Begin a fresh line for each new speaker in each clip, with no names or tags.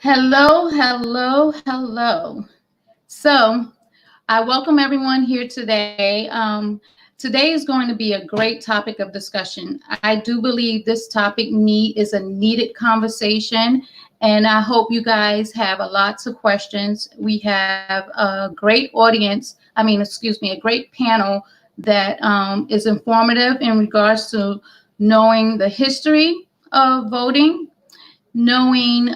Hello, hello, hello. So, I welcome everyone here today. Today is going to be a great topic of discussion. I do believe this topic is a needed conversation, and I hope you guys have a lots of questions. We have a great audience. A great panel that is informative in regards to knowing the history of voting, knowing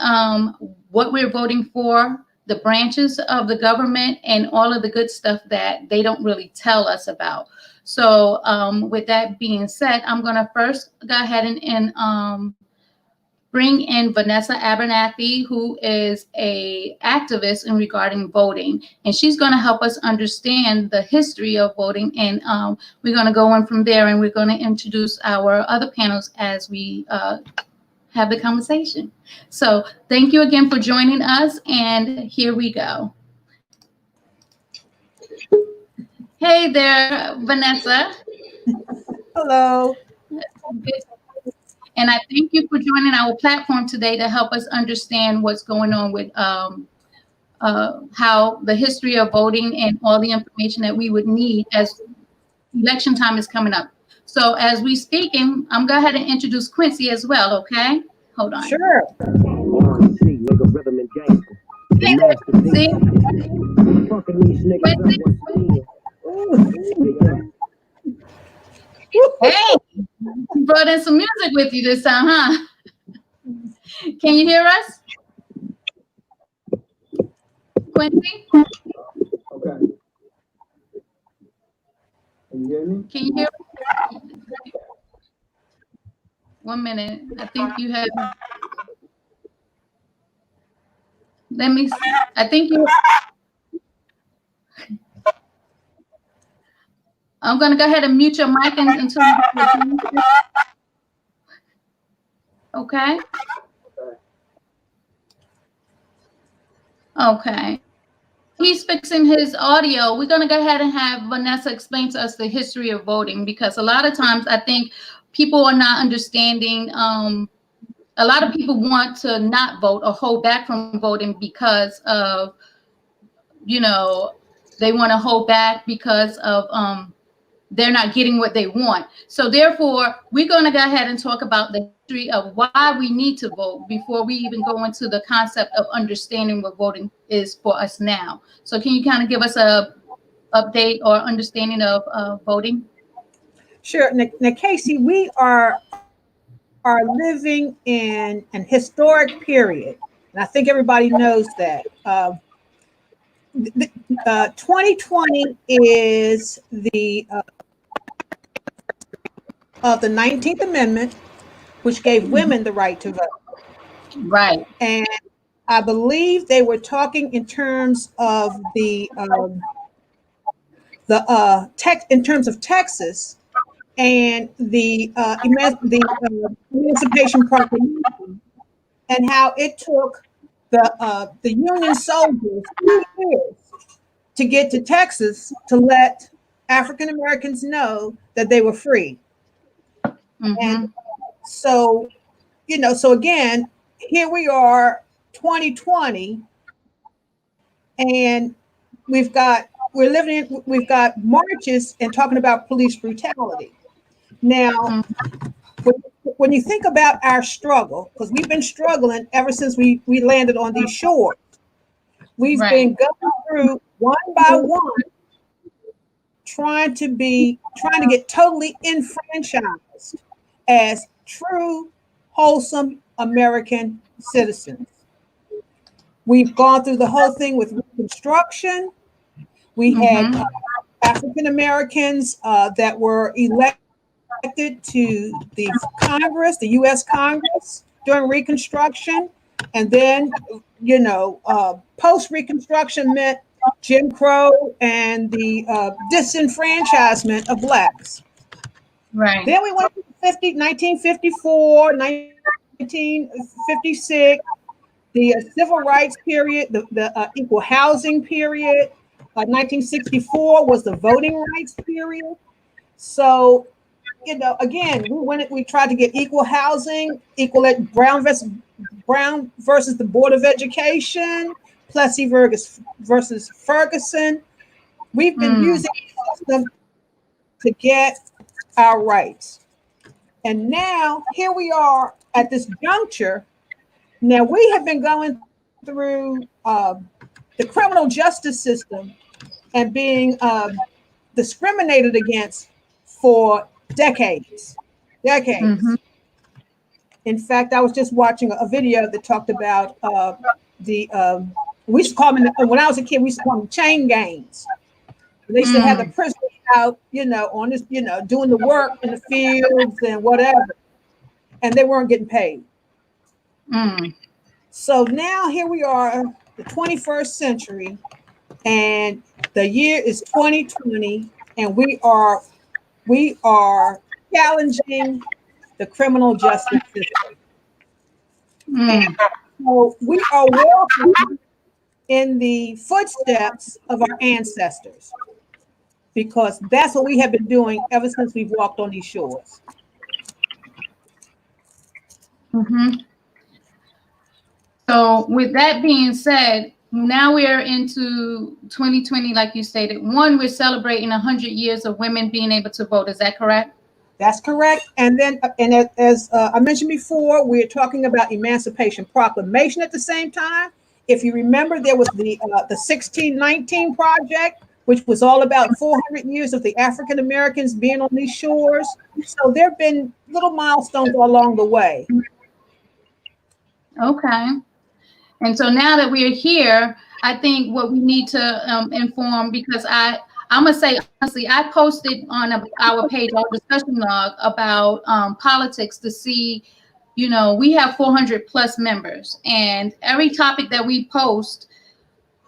what we're voting for, the branches of the government, and all of the good stuff that they don't really tell us about. So, with that being said, I'm going to first go ahead and bring in Vanessa Abernathy, who is a activist in regarding voting, and she's going to help us understand the history of voting. And we're going to go on from there, and we're going to introduce our other panels as we have the conversation. So thank you again for joining us, and here we go. Hey there, Vanessa.
Hello.
And I thank you for joining our platform today to help us understand what's going on with how the history of voting and all the information that we would need as election time is coming up. So as we speaking, I'm going to go ahead and introduce Quincy as well, okay? Hold on.
Sure.
Hey, Quincy. Hey, you brought in some music with you this time, huh? Can you hear us? Quincy?
Okay. Can you hear me?
Can you hear me? 1 minute. I think you have. Let me see. I think you. I'm going to go ahead and mute your mic until you. Okay. Okay. He's fixing his audio. We're going to go ahead and have Vanessa explain to us the history of voting, because a lot of times I think people are not understanding. A lot of people want to not vote or hold back from voting because of, they want to hold back because of they're not getting what they want. So therefore, we're going to go ahead and talk about the history of why we need to vote before we even go into the concept of understanding what voting is for us now. So can you kind of give us a update or understanding of voting?
Sure. Now, Casey, we are living in an historic period, and I think everybody knows that. 2020 is the of the 19th Amendment, which gave women the right to vote.
Right.
And I believe they were talking in terms of the text in terms of Texas and the Emancipation Proclamation, and how it took the Union soldiers 2 years to get to Texas to let African Americans know that they were free.
Mm-hmm.
And so, so again, here we are, 2020, and we've got marches and talking about police brutality. Now, when you think about our struggle, because we've been struggling ever since we landed on these shores, we've been going through one by one, trying to get totally enfranchised as true, wholesome American citizens. We've gone through the whole thing with Reconstruction. We had African Americans that were elected to the Congress, the U.S. Congress during Reconstruction. And then, post-Reconstruction meant Jim Crow and the disenfranchisement of Blacks.
Right.
Then we went to 1954, 1956, the civil rights period, the equal housing period. 1964 was the voting rights period. So, again, we tried to get equal housing, brown Brown versus the Board of Education, Plessy versus Ferguson. We've been using them to get our rights. And now here we are at this juncture. Now we have been going through the criminal justice system and being discriminated against for decades.
Mhm.
In fact, I was just watching a video that talked about we used to call them, when I was a kid, we used to call them chain gangs. They used to have the prisoners out, on this, doing the work in the fields and whatever, and they weren't getting paid. So now here we are, the 21st century, and the year is 2020, and we are challenging the criminal justice system. And so we are walking in the footsteps of our ancestors, because that's what we have been doing ever since we've walked on these shores.
So with that being said, now we're into 2020, like you stated. One, we're celebrating 100 years of women being able to vote. Is that correct?
That's correct. And then, as I mentioned before, we're talking about Emancipation Proclamation at the same time. If you remember, there was the 1619 Project, which was all about 400 years of the African Americans being on these shores. So there have been little milestones along the way.
Okay. And so now that we're here, I think what we need to inform, because I'm going to say, honestly, I posted on our page, our discussion log, about politics to see, we have 400 plus members, and every topic that we post,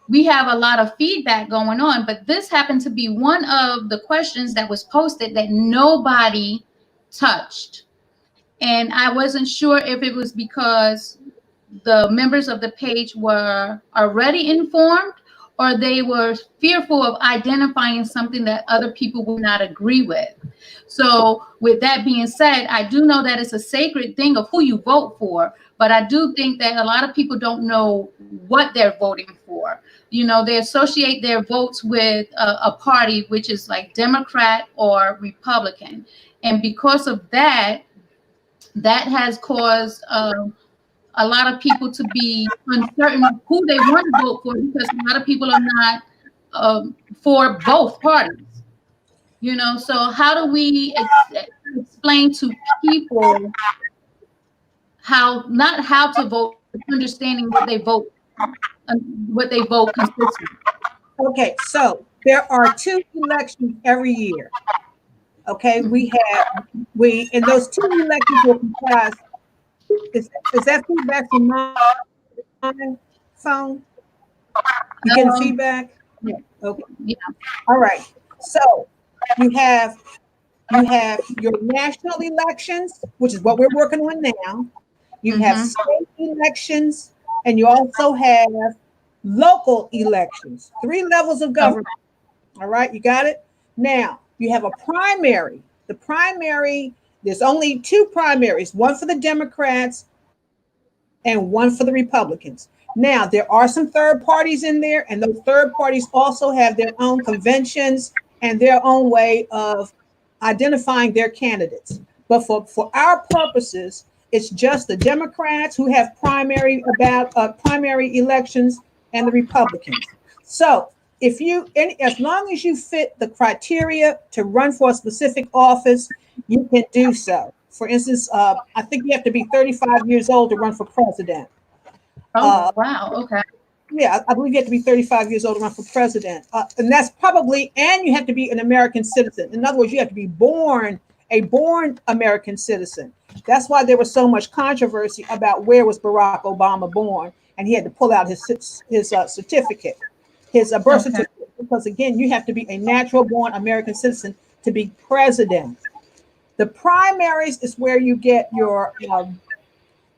we have a lot of feedback going on. But this happened to be one of the questions that was posted that nobody touched. And I wasn't sure if it was because the members of the page were already informed, or they were fearful of identifying something that other people would not agree with. So with that being said, I do know that it's a sacred thing of who you vote for, but I do think that a lot of people don't know what they're voting for. They associate their votes with a party, which is like Democrat or Republican. And because of that, that has caused a lot of people to be uncertain of who they want to vote for, because a lot of people are not for both parties. So how do we explain to people not how to vote, but understanding what they vote consists of?
Okay, so there are 2 elections every year. Okay, in those 2 elections will comprise. Is that feedback from my phone? You getting feedback? Yeah. Okay.
Yeah.
All right. So you have your national elections, which is what we're working on now. You have state elections, and you also have local elections. 3 levels of government. All right, you got it? Now, you have a primary. The primary, there's only 2 primaries, one for the Democrats and one for the Republicans. Now, there are some third parties in there, and those third parties also have their own conventions and their own way of identifying their candidates. But for our purposes, it's just the Democrats who have primary elections and the Republicans. So as long as you fit the criteria to run for a specific office, you can do so. For instance, I think you have to be 35 years old to run for president.
Oh, wow. Okay.
Yeah, I believe you have to be 35 years old to run for president. And that's and you have to be an American citizen. In other words, you have to be a born American citizen. That's why there was so much controversy about where was Barack Obama born, and he had to pull out his certificate, his birth certificate, because again, you have to be a natural born American citizen to be president. The primaries is where you get your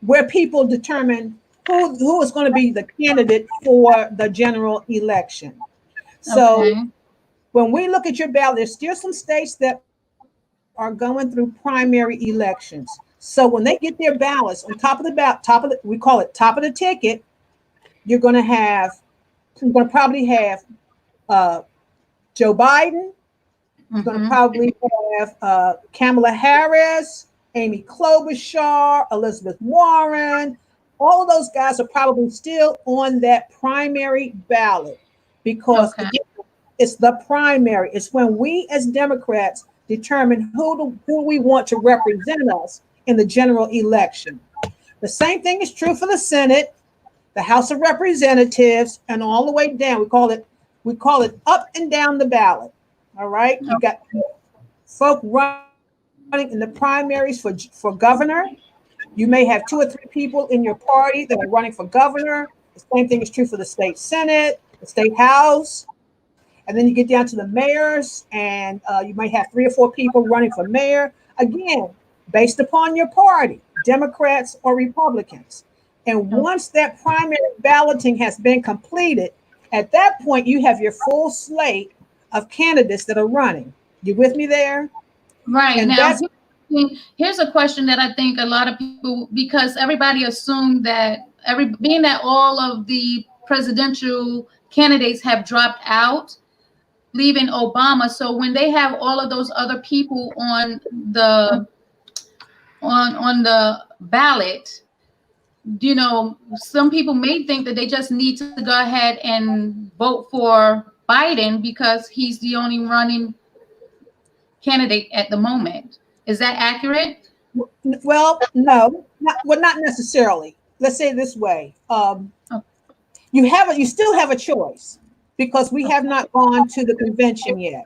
where people determine who is going to be the candidate for the general election. So when we look at your ballot, there's still some states that are going through primary elections. So when they get their ballots on top of the we call it top of the ticket, you're going to probably have Joe Biden. You're going to probably have Kamala Harris, Amy Klobuchar, Elizabeth Warren. All of those guys are probably still on that primary ballot because again, it's the primary. It's when we as Democrats determine who we want to represent us in the general election. The same thing is true for the Senate, the House of Representatives, and all the way down. We call it up and down the ballot. All right. You got folk running in the primaries for governor. You may have 2 or 3 people in your party that are running for governor. The same thing is true for the state Senate, the state House. And then you get down to the mayors, and you might have 3 or 4 people running for mayor. Again, based upon your party, Democrats or Republicans. And once that primary balloting has been completed, at that point, you have your full slate of candidates that are running. You with me there?
Right. And now, here's a question that I think a lot of people, because everybody assumed that being that all of the presidential candidates have dropped out, leaving Obama. So when they have all of those other people on the ballot, you know, some people may think that they just need to go ahead and vote for Biden because he's the only running candidate at the moment. Is that accurate?
Well, no, not necessarily. Let's say it this way. You still have a choice because we have not gone to the convention yet.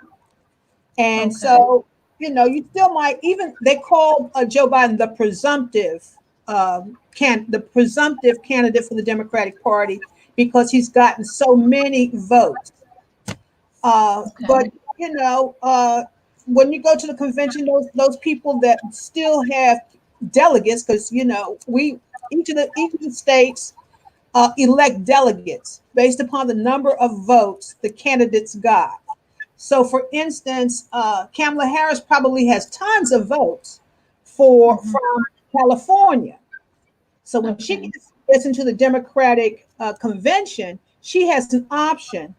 And so, you know, you still might, even they called Joe Biden the presumptive candidate for the Democratic Party because he's gotten so many votes. But, you know, when you go to the convention, those people that still have delegates, because, you know, each of the states elect delegates based upon the number of votes the candidates got. So, for instance, Kamala Harris probably has tons of votes from California. So when she gets into the Democratic convention, she has an option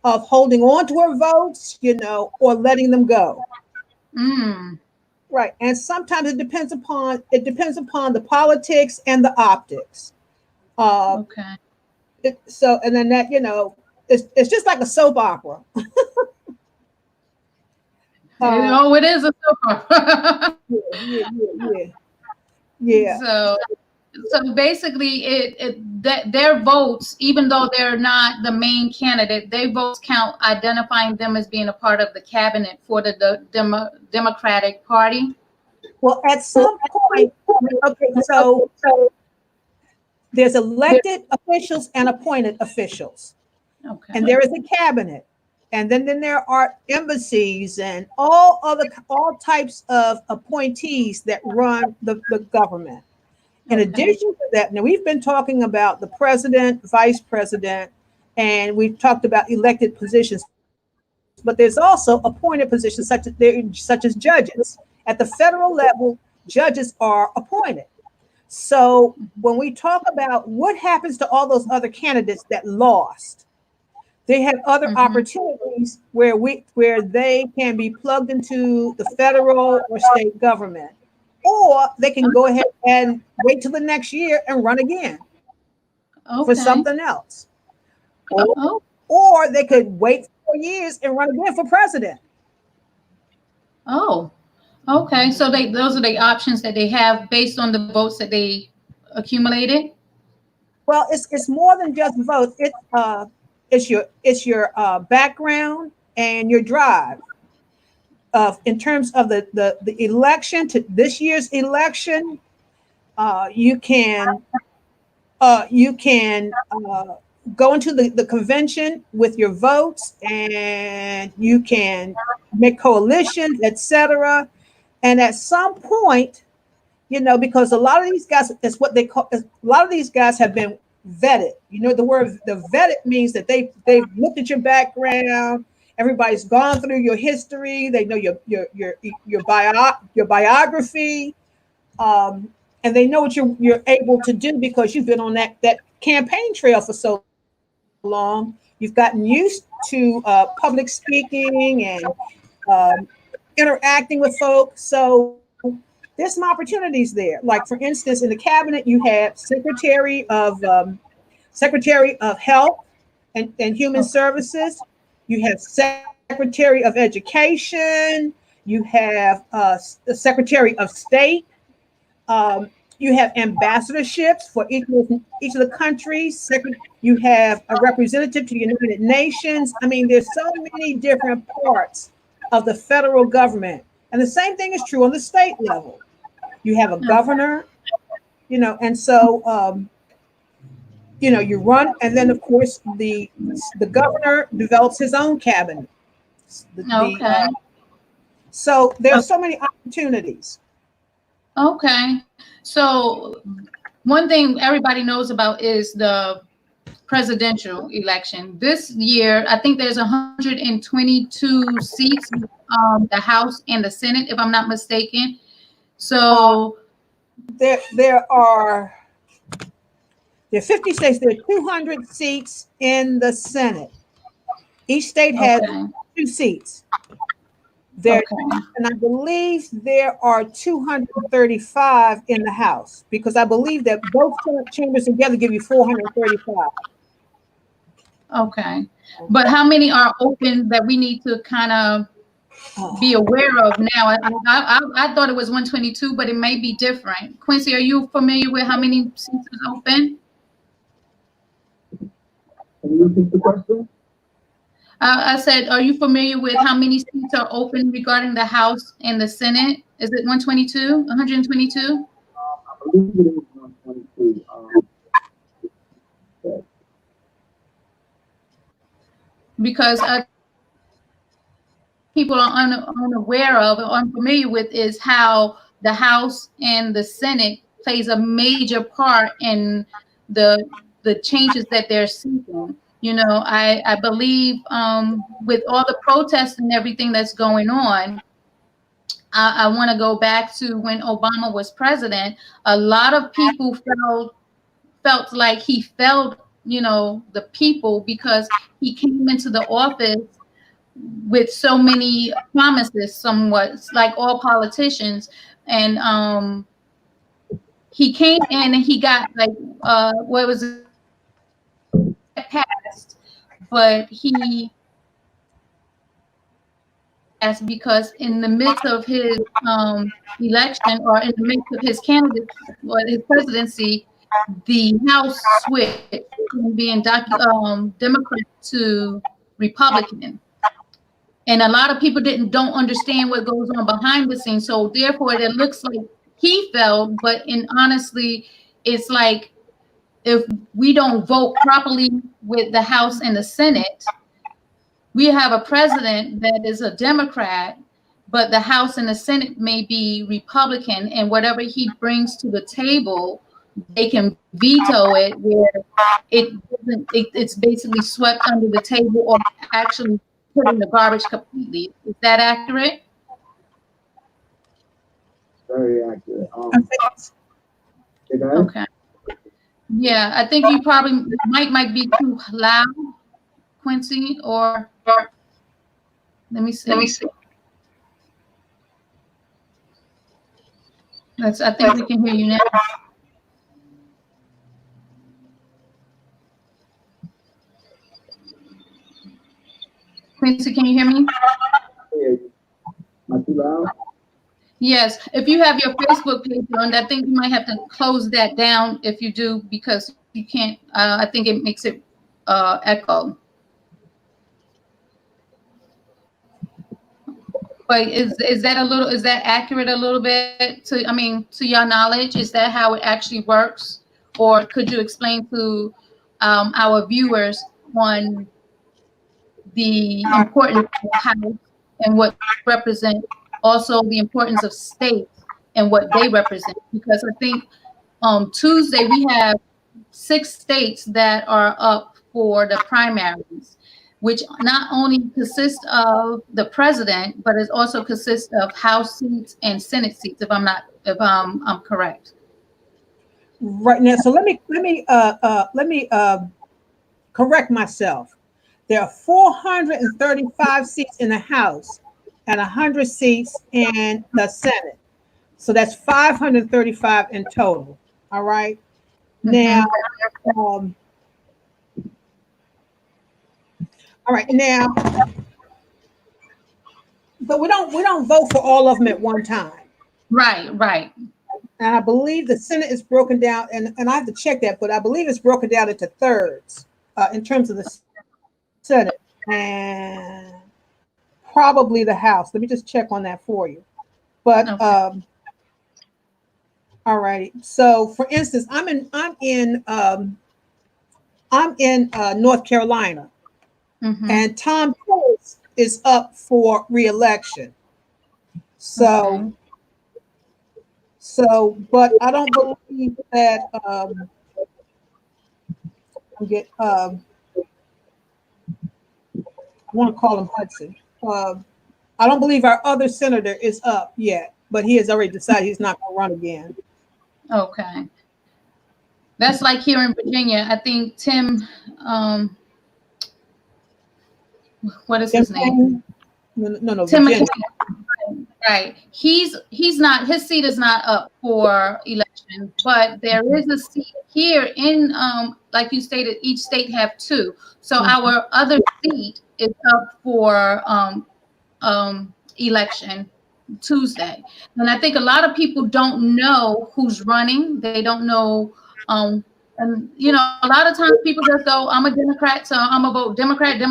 of holding on to her votes, you know, or letting them go. Right. And sometimes it depends upon the politics and the optics. And then that, you know, it's just like a soap opera.
It is a soap opera.
Yeah.
So basically, their votes, even though they're not the main candidate, their votes count, identifying them as being a part of the cabinet for the Democratic Party.
Well, at some point, so there's elected officials and appointed officials, and there is a cabinet, and then there are embassies and all types of appointees that run the government. In addition to that, now we've been talking about the president, vice president, and we've talked about elected positions, but there's also appointed positions such as judges. At the federal level, judges are appointed. So when we talk about what happens to all those other candidates that lost, they have other opportunities where they can be plugged into the federal or state government. Or they can go ahead and wait till the next year and run again for something else. Or they could wait 4 years and run again for president.
So those are the options that they have based on the votes that they accumulated.
Well, it's more than just votes. It's your background and your drive. In terms of the election, to this year's election, you can go into the convention with your votes, and you can make coalitions, etc. And at some point, you know, because a lot of these guys, it's what they call, a lot of these guys have been vetted. You know, the vetted means that they've looked at your background. Everybody's gone through your history. They know your biography. and they know what you're able to do because you've been on that campaign trail for so long. You've gotten used to public speaking and interacting with folks. So there's some opportunities there. Like for instance, in the cabinet, you have Secretary of Health and Human Services. You have Secretary of Education. You have the Secretary of State. You have ambassadorships for each of the countries. You have a representative to the United Nations. I mean, there's so many different parts of the federal government. And the same thing is true on the state level. You have a governor, and so, you run, and then of course the governor develops his own cabinet.
Okay.
So there's so many opportunities.
Okay. So one thing everybody knows about is the presidential election. This year, I think there's 122 seats, the House and the Senate, if I'm not mistaken. So
there are 50 states. There are 200 seats in the Senate. Each state has 2 seats. And I believe there are 235 in the House, because I believe that both chambers together give you 435.
Okay. But how many are open that we need to kind of be aware of now? I thought it was 122, but it may be different. Quincy, are you familiar with how many seats are open?
Can you repeat the question?
I said, are you familiar with how many seats are open regarding the House and the Senate? Is it 122, 122?
I believe it is 122.
Because people are unaware of or unfamiliar with is how the House and the Senate plays a major part in the changes that they're seeking. I believe with all the protests and everything that's going on, I want to go back to when Obama was president. A lot of people felt like he failed, the people, because he came into the office with so many promises, somewhat like all politicians. And he came in and he got what was it? Passed, but he passed because in the midst of his election, or in the midst of his candidacy or his presidency, the House switched from being Democrat to Republican. And a lot of people don't understand what goes on behind the scenes. So therefore it looks like he failed, but honestly, it's like, if we don't vote properly with the House and the Senate, we have a president that is a Democrat, but the House and the Senate may be Republican, and whatever he brings to the table, they can veto it, where it's basically swept under the table or actually put in the garbage completely. Is that accurate?
Very accurate.
Okay. Yeah, I think you probably might be too loud, Quincy, or let me see. I think we can hear you now. Quincy, can you hear me?
Not too loud?
Yes. If you have your Facebook page on, I think you might have to close that down if you do, because you can't. I think it makes it echo. But is that accurate a little bit to your knowledge? Is that how it actually works? Or could you explain to our viewers on the importance of House and what represent, also the importance of states and what they represent? Because I think Tuesday we have 6 states that are up for the primaries. which not only consists of the president, but it also consists of House seats and Senate seats, if I'm correct.
Right now, so let me correct myself. There are 435 seats in the House and 100 seats in the Senate. So that's 535 in total. All right. Now, all right. Now, but we don't vote for all of them at one time.
Right.
And I believe the Senate is broken down, and I have to check that, but I believe it's broken down into thirds in terms of the Senate and probably the House. Let me just check on that for you. But
Okay.
all right. So, for instance, I'm in North Carolina, and Tom Cruise is up for re-election. So, but I don't believe that I want to call him Hudson. I don't believe our other senator is up yet, but he has already decided he's not going to run again.
Okay. That's like here in Virginia. I think Tim, what is his name?
No,
Tim
Virginia.
McCain. Right. He's not, his seat is not up for election, but there is a seat here in, like you stated, each state have two. So our other seat is up for election Tuesday. And I think a lot of people don't know who's running. They don't know, and you know, a lot of times people just go, I'm a Democrat, so I'm gonna vote Democrat.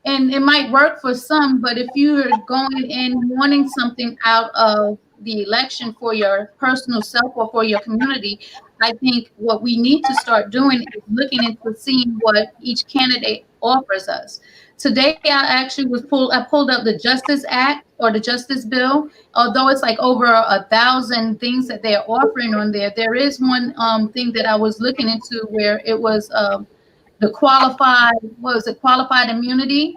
And it might work for some, but if you're going in wanting something out of the election for your personal self or for your community, I think what we need to start doing is looking into seeing what each candidate offers us. Today, I actually I pulled up the Justice Act or the Justice Bill. Although it's like over 1,000 things that they're offering on there, there is one thing that I was looking into where it was the qualified immunity,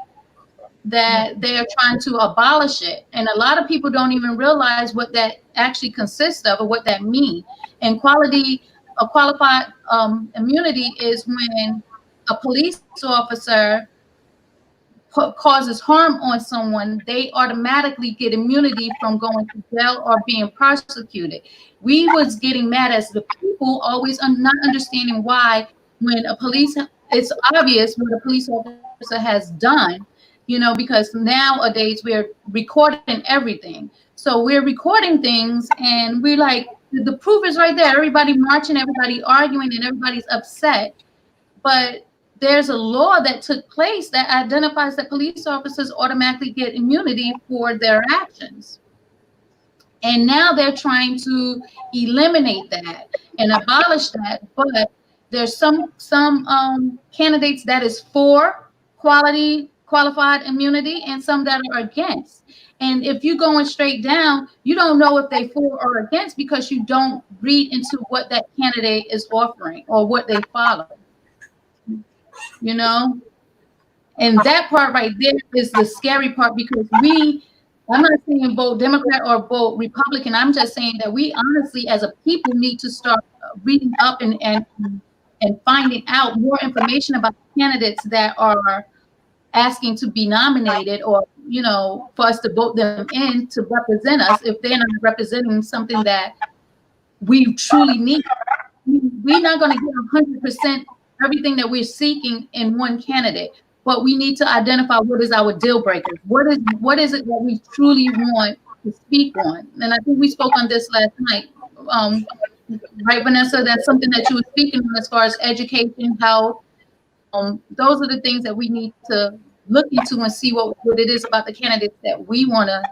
that they're trying to abolish it. And a lot of people don't even realize what that actually consists of or what that means. And qualified immunity is when a police officer causes harm on someone, they automatically get immunity from going to jail or being prosecuted. We was getting mad as the people, always not understanding why when it's obvious what a police officer has done, you know, because nowadays we're recording everything. So we're recording things and we're like, the proof is right there. Everybody marching, everybody arguing, and everybody's upset. But there's a law that took place that identifies that police officers automatically get immunity for their actions. And now they're trying to eliminate that and abolish that. But there's some candidates that is for qualified immunity and some that are against. And if you're going straight down, you don't know if they for or against because you don't read into what that candidate is offering or what they follow. You know, and that part right there is the scary part because I'm not saying vote Democrat or vote Republican. I'm just saying that we honestly, as a people, need to start reading up and finding out more information about candidates that are asking to be nominated or, you know, for us to vote them in to represent us if they're not representing something that we truly need. We're not going to get 100% everything that we're seeking in one candidate, but we need to identify what is our deal breakers. What is it that we truly want to speak on? And I think we spoke on this last night, right, Vanessa? That's something that you were speaking on as far as education, health. Those are the things that we need to look into and see what it is about the candidates that we want to,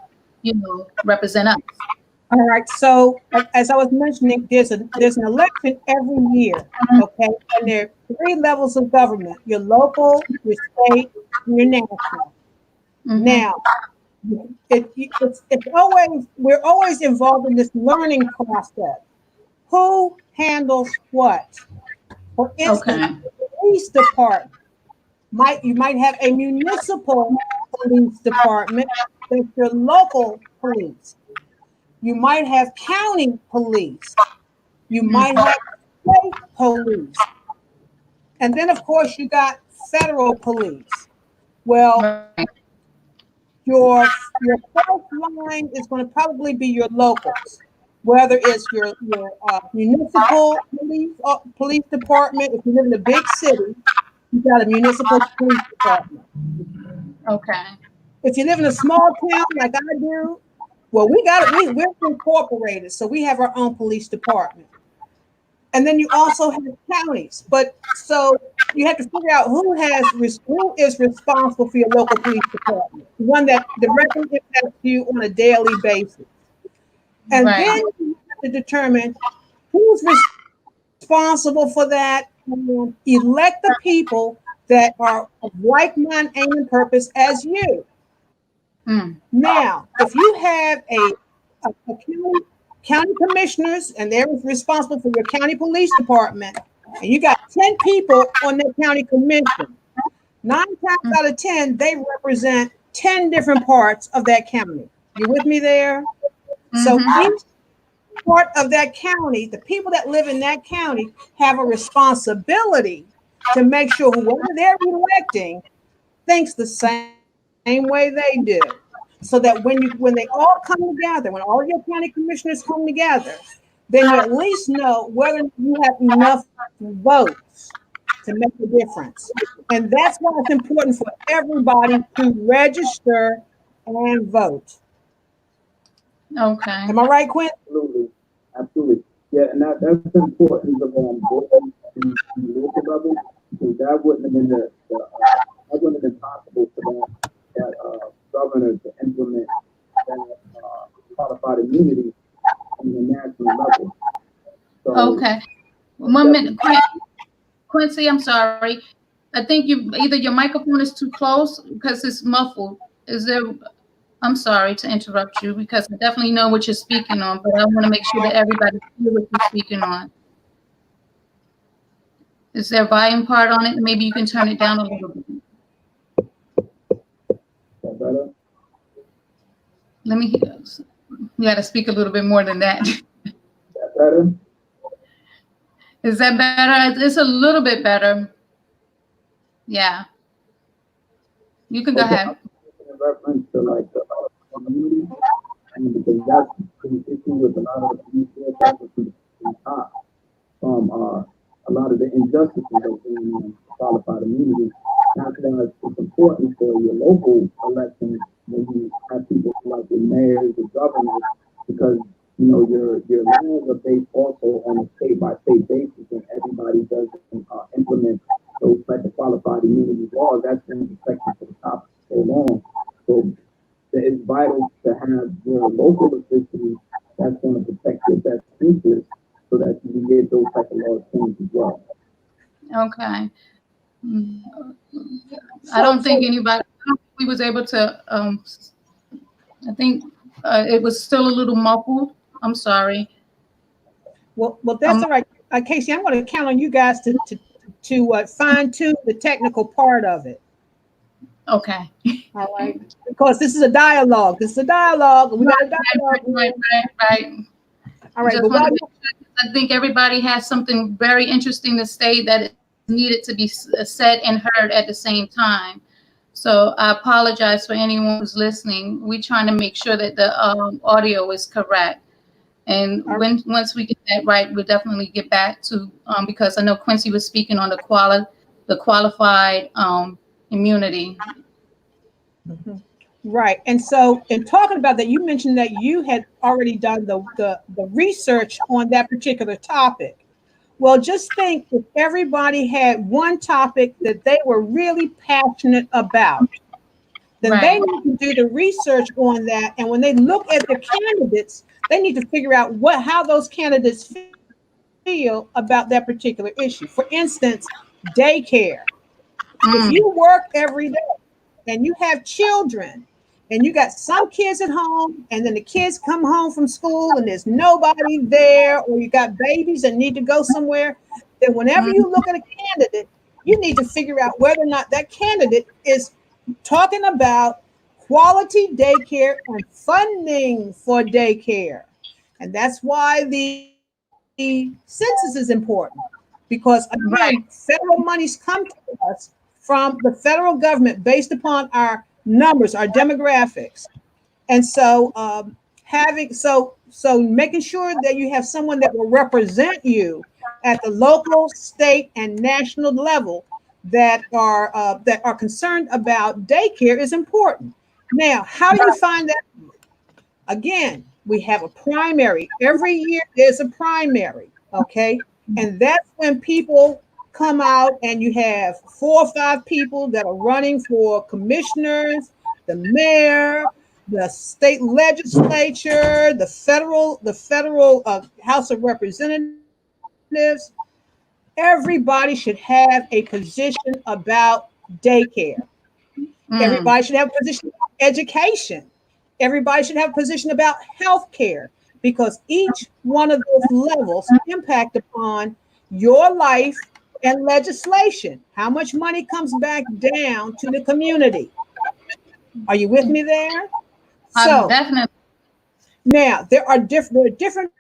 you know, represent us.
All right. So as I was mentioning, there's an election every year. Okay, and there are 3 levels of government: your local, your state, and your national. Now, we're always involved in this learning process. Who handles what? For instance, the police department. You might have a municipal police department that's your local police. You might have county police. You might have state police. And then, of course, you got federal police. Well,
Right.
your first line is going to probably be your locals, whether it's your municipal police department. If you live in a big city, you got a municipal police department.
Okay.
If you live in a small town like I do, well, we're incorporated, so we have our own police department. And then you also have counties. But so you have to figure out who is responsible for your local police department, the one that directly impacts you on a daily basis. And
Right.
then you have to determine who's responsible for that, and elect the people that are of like mind, aim, and purpose as you.
Mm.
Now, if you have a county commissioners and they're responsible for your county police department, and you got 10 people on that county commission, 9 times out of 10, they represent 10 different parts of that county. You with me there? So each part of that county, the people that live in that county have a responsibility to make sure whoever they're electing thinks the same way they do. So that when they all come together, when all your county commissioners come together, then you at least know whether you have enough votes to make a difference. And that's why it's important for everybody to register and vote.
Okay.
Am I right, Quinn?
Absolutely. Yeah, and that's the importance of voting in the local level, because that wouldn't have been that wouldn't have been possible for that governor to implement that qualified immunity on the national level. So,
Okay. 1 minute. Quincy, I'm sorry. I think either your microphone is too close because it's muffled. I'm sorry to interrupt you because I definitely know what you're speaking on, but I want to make sure that everybody hears what you're speaking on. Is there a volume part on it? Maybe you can turn it down a little bit.
that better?
Let me hear. You got to speak a little bit more than that.
That better?
Is that better? It's a little bit better. Yeah. You can go ahead.
In reference to like the community, and because that's the issue with a lot of the police from the top, from a lot of the injustices that going on qualified immunity. That's why it's important for your local elections when you have people like the mayors, the governors, because you know your laws are based also on a state by state basis, and everybody doesn't implement those type of qualified immunity laws. That's been protected to the top for so long. So it's vital to have your local officials that's going to protect your best interests so that you can get those type of laws changed as well.
Okay. I don't think we was able to, I think it was still a little muffled. I'm sorry.
Well, that's all right. Casey, I'm going to count on you guys to fine tune the technical part of it.
Okay.
All right. Because this is a dialogue. And we got a dialogue.
Right.
All right.
I think everybody has something very interesting to say that is needed to be said and heard at the same time. So I apologize for anyone who's listening. We're trying to make sure that the audio is correct. And once we get that right, we'll definitely get back to, because I know Quincy was speaking on the qualified immunity.
Mm-hmm. Right. And so in talking about that, you mentioned that you had already done the research on that particular topic. Well, just think if everybody had one topic that they were really passionate about, then they need to do the research on that. And when they look at the candidates, they need to figure out how those candidates feel about that particular issue. For instance, daycare. If you work every day and you have children and you got some kids at home and then the kids come home from school and there's nobody there, or you got babies that need to go somewhere, then whenever you look at a candidate, you need to figure out whether or not that candidate is talking about quality daycare and funding for daycare. And that's why the census is important, because
Right.
again, federal monies come to us from the federal government based upon our numbers, our demographics. And so making sure that you have someone that will represent you at the local, state, and national level that are concerned about daycare is important. Now, how do you find that? Again, we have a primary. Every year there's a primary, okay? And that's when people come out and you have 4 or 5 people that are running for commissioners, the mayor, the state legislature, the federal House of Representatives. Everybody should have a position about daycare. Everybody should have a position about education. Everybody should have a position about health care, because each one of those levels impact upon your life and legislation. How much money comes back down to the community? Are you with me there? So
Definitely.
now there are different,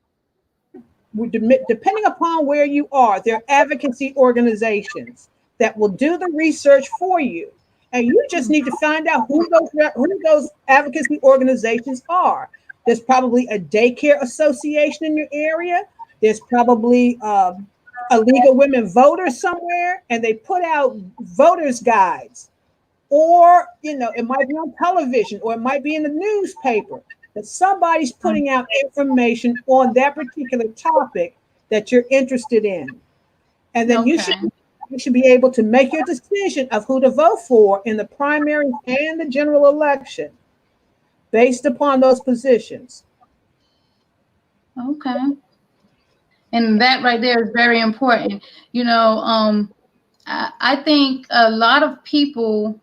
depending upon where you are, there are advocacy organizations that will do the research for you. And you just need to find out who those advocacy organizations are. There's probably a daycare association in your area. There's probably a League of Women Voters somewhere, and they put out voters guides. Or, it might be on television, or it might be in the newspaper, that somebody's putting out information on that particular topic that you're interested in. And then you should be able to make your decision of who to vote for in the primaries and the general election based upon those positions.
Okay. And that right there is very important. I think a lot of people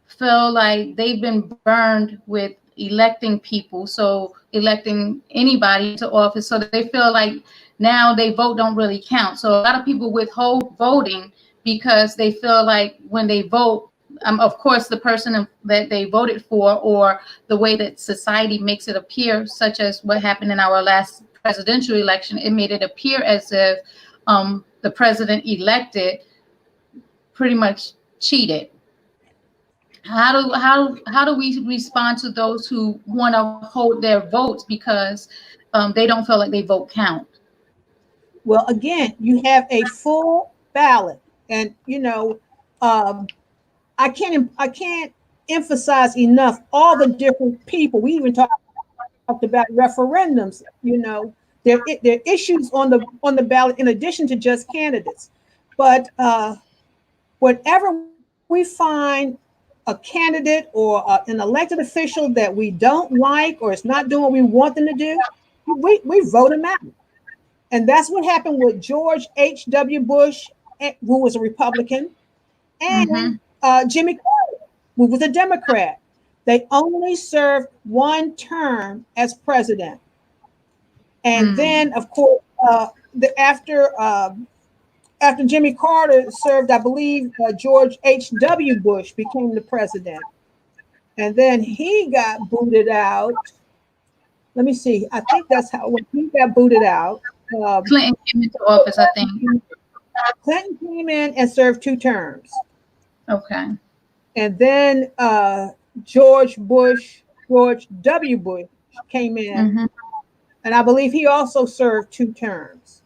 feel like they've been burned with electing people, so electing anybody to office, so they feel like now they vote don't really count. So a lot of people withhold voting because they feel like when they vote, of course, the person that they voted for, or the way that society makes it appear, such as what happened in our last presidential election, it made it appear as if the president elected pretty much cheated. How do we respond to those who want to hold their votes because they don't feel like they vote count?
Well, again, you have a full ballot, and I can't emphasize enough all the different people. We even talked about referendums. There are issues on the ballot in addition to just candidates. But whenever we find a candidate or an elected official that we don't like, or is not doing what we want them to do, we vote them out. And that's what happened with George H.W. Bush, who was a Republican, and Jimmy Carter, who was a Democrat. They only served 1 term as president. And then, of course, after Jimmy Carter served, I believe George H.W. Bush became the president. And then he got booted out. Let me see. I think that's how, when he got booted out.
Clinton came into office, I think.
Clinton came in and served 2 terms.
Okay.
And then George W. Bush came in. And I believe he also served 2 terms.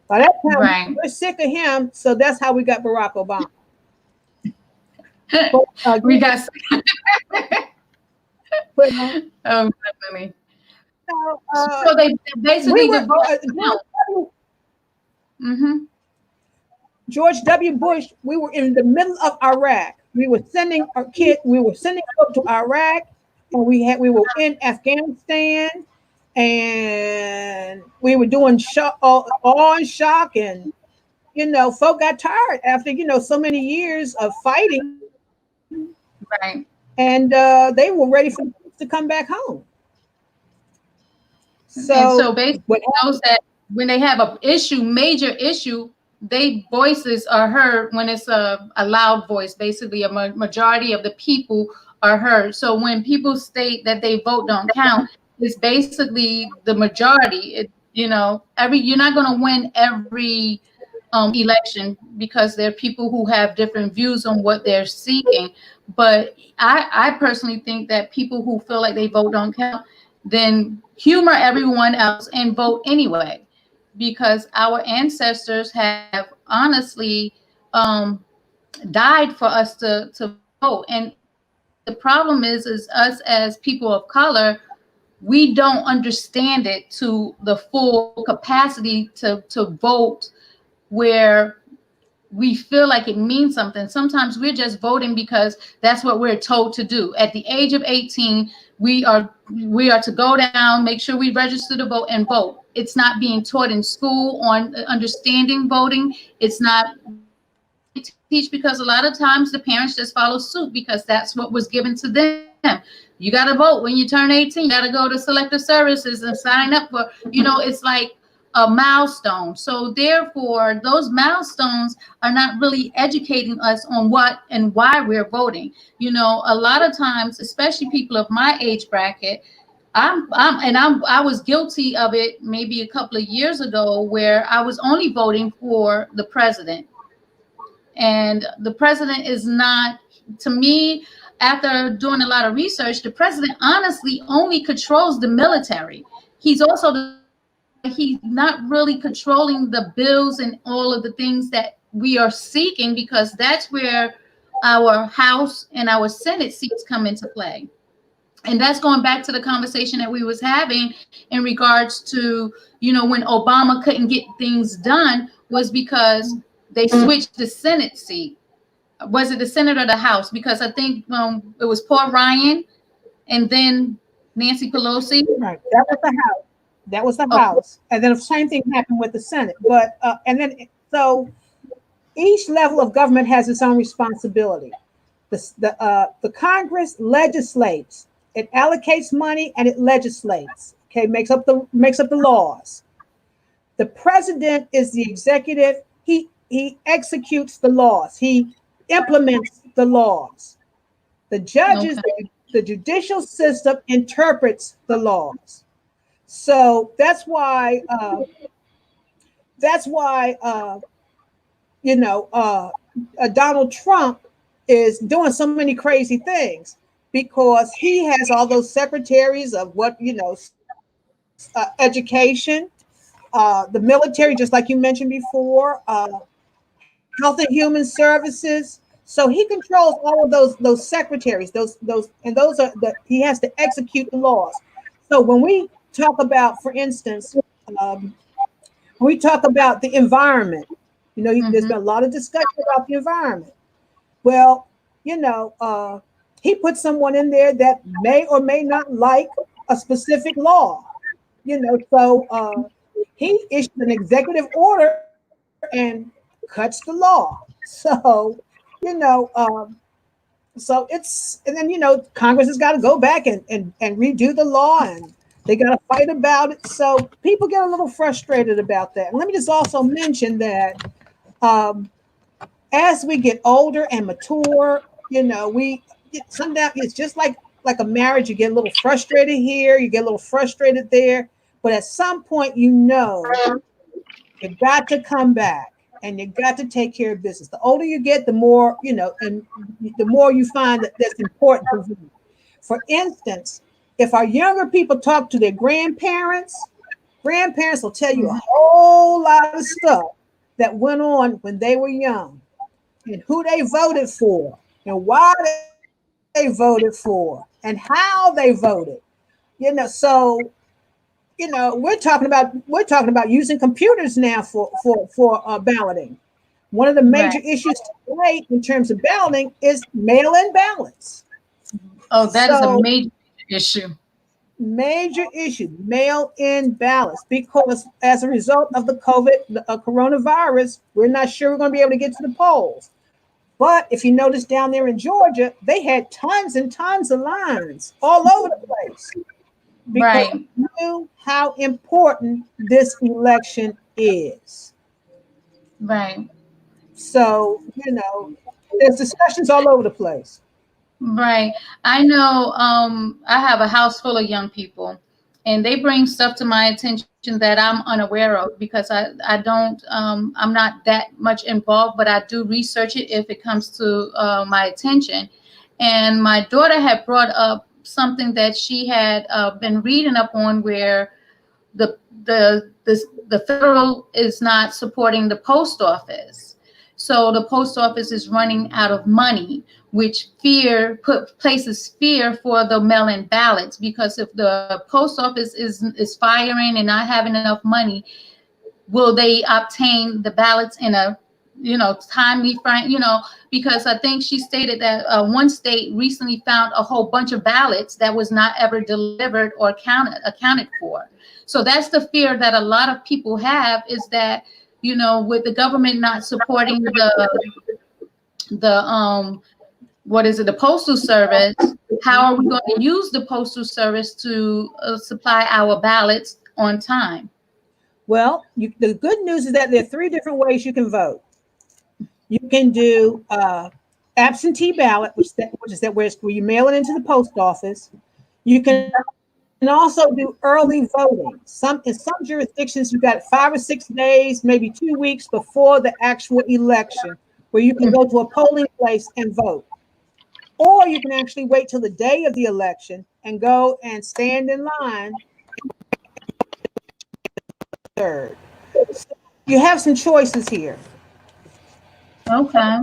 By that time, we're sick of him, so that's how we got Barack Obama. But,
we got.
Definitely.
So they basically
George W. Bush. We were in the middle of Iraq. We were sending our kids. We were sending them to Iraq, and we were in Afghanistan. And we were doing awe and shock, and folk got tired after so many years of fighting,
right?
And they were ready for to come back home. So
basically, those that when they have a major issue, they voices are heard when it's a loud voice. Basically, a majority of the people are heard. So when people state that they vote don't count, it's basically the majority. You're not going to win every election because there are people who have different views on what they're seeking. But I personally think that people who feel like they vote don't count, then humor everyone else and vote anyway, because our ancestors have honestly died for us to vote. And the problem is us as people of color, we don't understand it to the full capacity to vote where we feel like it means something. Sometimes we're just voting because that's what we're told to do. At the age of 18, we are to go down, make sure we register to vote and vote. It's not being taught in school on understanding voting. It's not teach because a lot of times the parents just follow suit because that's what was given to them. You got to vote when you turn 18. You got to go to selective services and sign up for, it's like a milestone. So therefore, those milestones are not really educating us on what and why we're voting. A lot of times, especially people of my age bracket, I was guilty of it maybe a couple of years ago where I was only voting for the president. And the president is not, to me, after doing a lot of research, the president honestly only controls the military. He's not really controlling the bills and all of the things that we are seeking, because that's where our House and our Senate seats come into play. And that's going back to the conversation that we was having in regards to, when Obama couldn't get things done was because they switched the Senate seat. Was it the Senate or the House? Because I think it was Paul Ryan and then Nancy Pelosi.
Right. That was the House. That was the House. And then the same thing happened with the Senate. But so each level of government has its own responsibility. The Congress legislates. It allocates money and it legislates. Okay, makes up the laws. The president is the executive. He executes the laws. He implements the laws. The judges, the judicial system interprets the laws. So that's why Donald Trump is doing so many crazy things, because he has all those secretaries of education, the military, just like you mentioned before, Health and Human Services. So he controls all of those secretaries, he has to execute the laws. So when we talk about, for instance, when we talk about the environment, there's been a lot of discussion about the environment. Well, he put someone in there that may or may not like a specific law, so he issued an executive order and cuts the law. So, so it's, and then, Congress has got to go back and redo the law, and they got to fight about it. So people get a little frustrated about that. And let me just also mention that as we get older and mature, sometimes it's just like a marriage. You get a little frustrated here, you get a little frustrated there, but at some point, you got to come back and you got to take care of business. The older you get, the more, and the more you find that that's important for you. For instance, if our younger people talk to their grandparents will tell you a whole lot of stuff that went on when they were young, and who they voted for, and why they voted for, and how they voted. So we're talking about using computers now for balloting. One of the major issues today in terms of balloting is mail-in ballots.
Oh, that is a major issue.
Major issue, mail-in ballots, because as a result of the coronavirus, we're not sure we're going to be able to get to the polls. But if you notice down there in Georgia, they had tons and tons of lines all over the place. Because we knew how important this election is.
Right.
So, there's discussions all over the place.
Right. I know I have a house full of young people and they bring stuff to my attention that I'm unaware of because I don't I'm not that much involved, but I do research it if it comes to my attention. And my daughter had brought up something that she had been reading up on where the the federal is not supporting the post office. So the post office is running out of money, which places fear for the mail-in ballots, because if the post office is firing and not having enough money, will they obtain the ballots in a timely frame, because I think she stated that one state recently found a whole bunch of ballots that was not ever delivered or accounted for. So that's the fear that a lot of people have, is that with the government not supporting the what is it, the postal service, how are we going to use the postal service to supply our ballots on time?
Well, the good news is that there are 3 different ways you can vote. You can do absentee ballot, which is that where you mail it into the post office. You can also do early voting. In some jurisdictions, you got 5 or 6 days, maybe 2 weeks before the actual election, where you can go to a polling place and vote. Or you can actually wait till the day of the election and go and stand in line. Third, so you have some choices here.
Okay.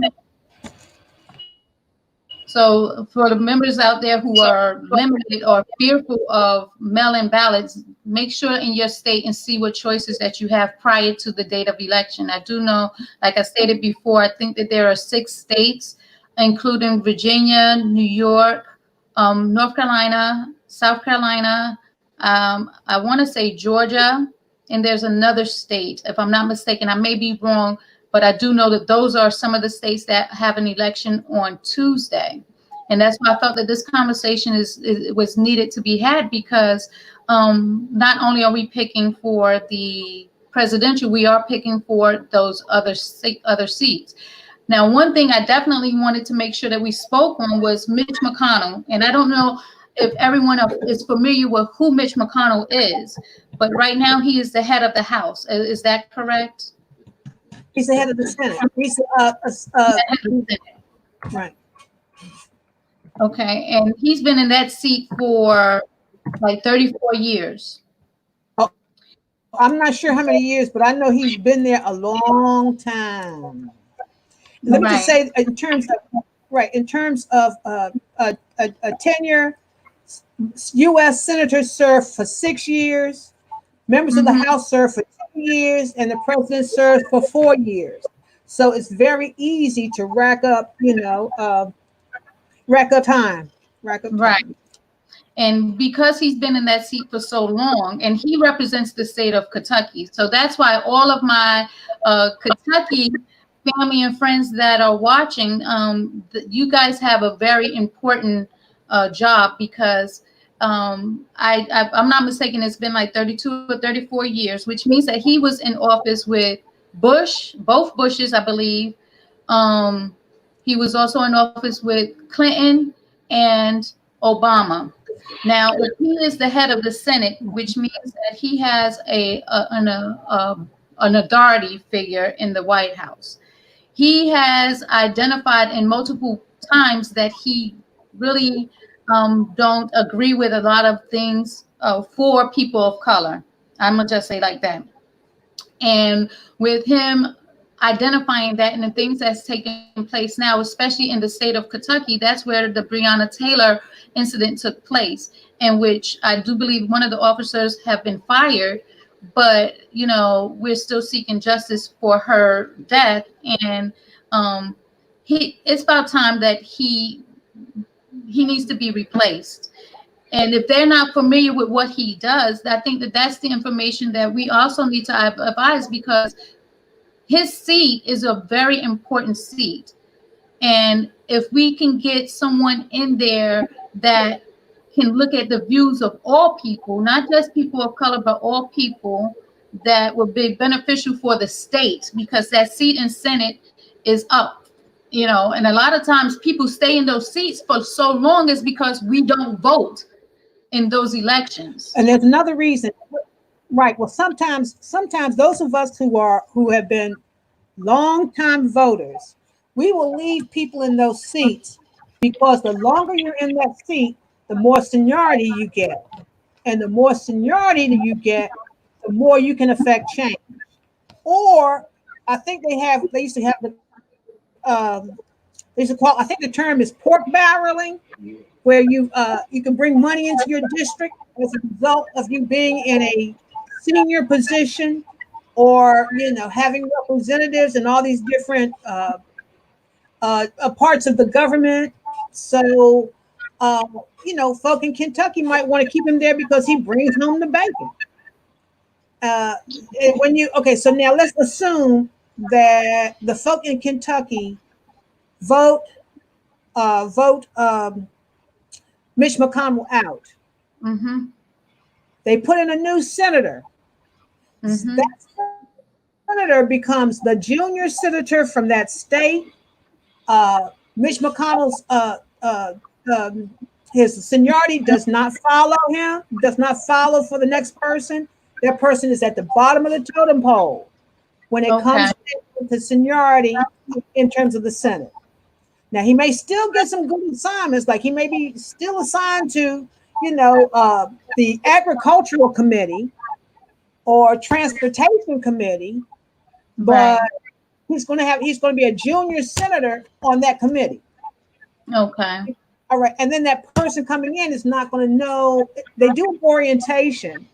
So for the members out there who are limited or fearful of mail-in ballots, make sure in your state and see what choices that you have prior to the date of election. I do know, like I stated before, I think that there are 6 states, including Virginia, New York, North Carolina, South Carolina, I want to say Georgia, and there's another state, if I'm not mistaken. I may be wrong, but I do know that those are some of the states that have an election on Tuesday. And that's why I felt that this conversation was needed to be had, because not only are we picking for the presidential, we are picking for those other seats. Now, one thing I definitely wanted to make sure that we spoke on was Mitch McConnell. And I don't know if everyone is familiar with who Mitch McConnell is, but right now he is the head of the House. Is that correct?
He's the head of the Senate. He's right.
Okay, and he's been in that seat for like 34 years.
Oh, I'm not sure how many years, but I know he's been there a long time. Let me just say, in terms of a tenure, U.S. senators serve for 6 years, members of the House serve for 2 years, and the president serves for 4 years. So it's very easy to rack up time.
Right. And because he's been in that seat for so long, and he represents the state of Kentucky, so that's why all of my Kentucky family and friends that are watching, you guys have a very important job, because I'm not mistaken, it's been like 32 or 34 years, which means that he was in office with Bush, both Bushes, I believe. He was also in office with Clinton and Obama. Now, if he is the head of the Senate, which means that he has an authority figure in the White House. He has identified in multiple times that he really don't agree with a lot of things for people of color. I'm gonna just say like that. And with him identifying that and the things that's taking place now, especially in the state of Kentucky, that's where the Breonna Taylor incident took place, in which I do believe one of the officers have been fired, but we're still seeking justice for her death. And it's about time that he needs to be replaced. And if they're not familiar with what he does, I think that that's the information that we also need to advise, because his seat is a very important seat. And if we can get someone in there that can look at the views of all people, not just people of color, but all people, that would be beneficial for the state, because that seat in Senate is up, you know, and a lot of times people stay in those seats for so long is because we don't vote in those elections.
And there's another reason, right? Well, sometimes those of us who have been long-time voters, we will leave people in those seats because the longer you're in that seat, the more seniority you get, and the more seniority that you get, the more you can affect change. Or I think they used to have the they used to call, I think the term is pork barreling, where you can bring money into your district as a result of you being in a senior position, or having representatives in all these different parts of the government. So folk in Kentucky might want to keep him there because he brings home the bacon. So now let's assume that the folk in Kentucky vote Mitch McConnell out.
Mm-hmm.
They put in a new senator.
Mm-hmm.
That senator becomes the junior senator from that state. Mitch McConnell's his seniority does not follow him, does not follow for the next person. That person is at the bottom of the totem pole when it comes to seniority in terms of the Senate. Now, he may still get some good assignments, like he may be still assigned to, the Agricultural Committee or Transportation Committee, but he's going to be a junior senator on that committee.
Okay.
All right. And then that person coming in is not going to know. They do orientation,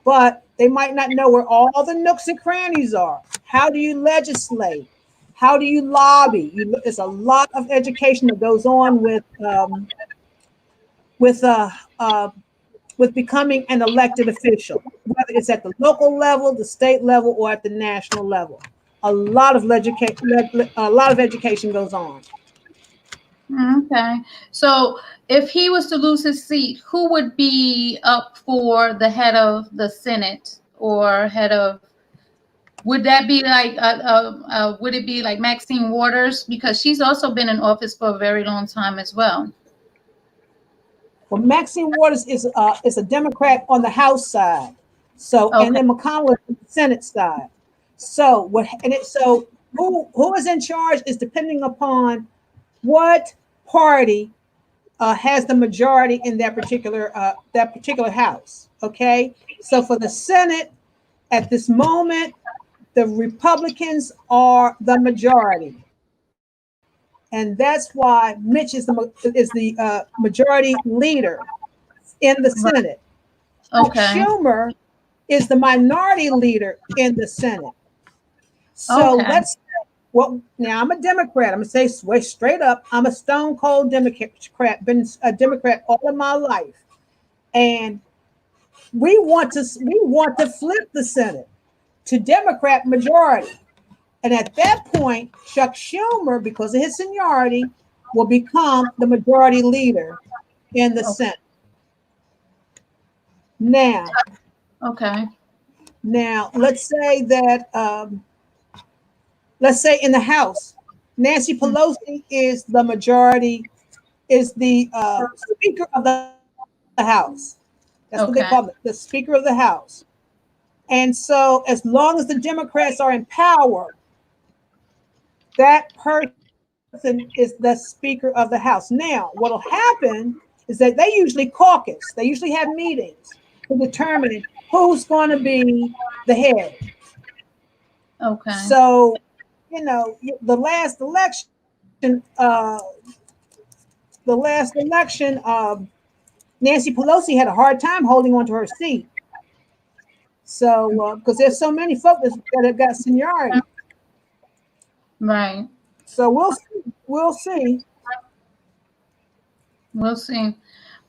but they might not know where all the nooks and crannies are. How do you legislate? How do you lobby? There's a lot of education that goes on with becoming an elected official, whether it's at the local level, the state level, or at the national level. A lot of education goes on.
Okay. So if he was to lose his seat, who would be up for the head of the Senate, or head of? Would that be like? Would it be like Maxine Waters, because she's also been in office for a very long time as well?
Well, Maxine Waters is a Democrat on the House side, and then McConnell is on the Senate side. So who is in charge is depending upon what party has the majority in that particular house. Okay, so for the Senate at this moment, the Republicans are the majority, and that's why Mitch is the majority leader in the Senate.
Okay.
Schumer is the minority leader in the Senate. So now I'm a Democrat. I'm gonna say straight up, I'm a stone cold Democrat. Been a Democrat all of my life, and we want to flip the Senate to Democrat majority. And at that point, Chuck Schumer, because of his seniority, will become the majority leader in the Senate. Now, let's say that, let's say in the House, Nancy Pelosi is the majority, is the Speaker of the House. That's what they call it, the Speaker of the House. And so as long as the Democrats are in power, that person is the Speaker of the House. Now, what will happen is that they usually caucus. They usually have meetings to determine who's going to be the head.
Okay.
So, the last election, Nancy Pelosi had a hard time holding on to her seat. So, because there's so many folks that have got seniority.
Right.
So we'll see.
We'll see.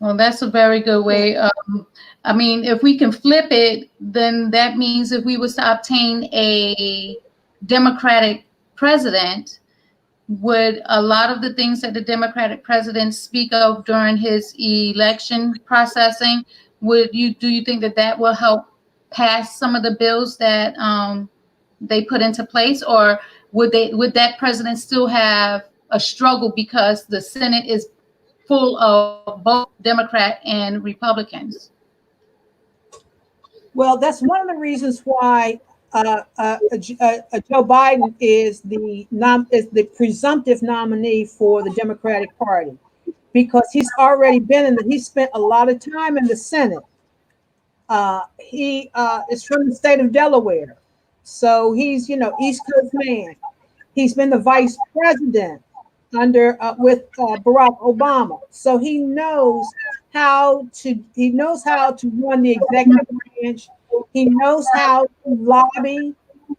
Well, that's a very good way. I mean, if we can flip it, then that means if we was to obtain a Democratic president, would a lot of the things that the Democratic president speak of during his election processing, do you think that will help pass some of the bills that they put into place, or would that president still have a struggle because the Senate is full of both Democrat and Republicans?
Well, that's one of the reasons why Joe Biden is the presumptive nominee for the Democratic Party, because he's already been he spent a lot of time in the Senate. He is from the state of Delaware, so he's East Coast man. He's been the vice president with Barack Obama, so he knows how to run the executive branch. He knows how to lobby.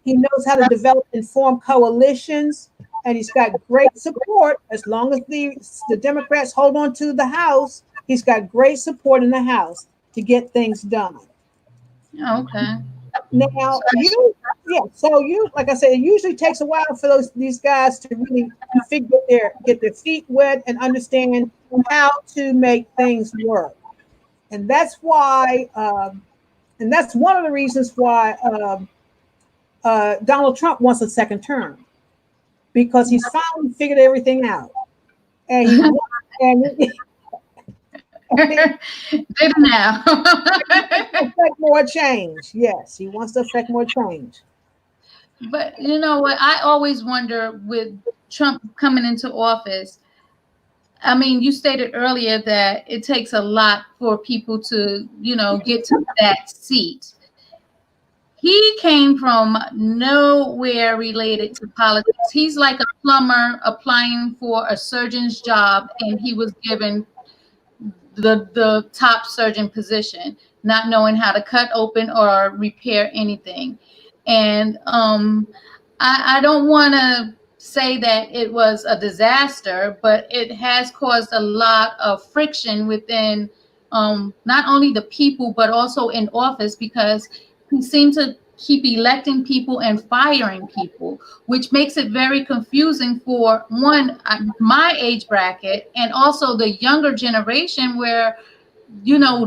He knows how to develop and form coalitions, and he's got great support. As long as the Democrats hold on to the House, he's got great support in the House to get things done.
Okay.
Now, like I said, it usually takes a while for these guys to really get their feet wet and understand how to make things work. And that's why, and that's one of the reasons why Donald Trump wants a second term, because he's finally figured everything out. And
Did now.
affect more change. Yes, he wants to affect more change.
But you know what? I always wonder, with Trump coming into office, I mean, you stated earlier that it takes a lot for people to, get to that seat. He came from nowhere related to politics. He's like a plumber applying for a surgeon's job, and he was given the top surgeon position, not knowing how to cut open or repair anything. And I don't want to say that it was a disaster, but it has caused a lot of friction within not only the people, but also in office, because he seemed to keep electing people and firing people, which makes it very confusing for my age bracket, and also the younger generation, where,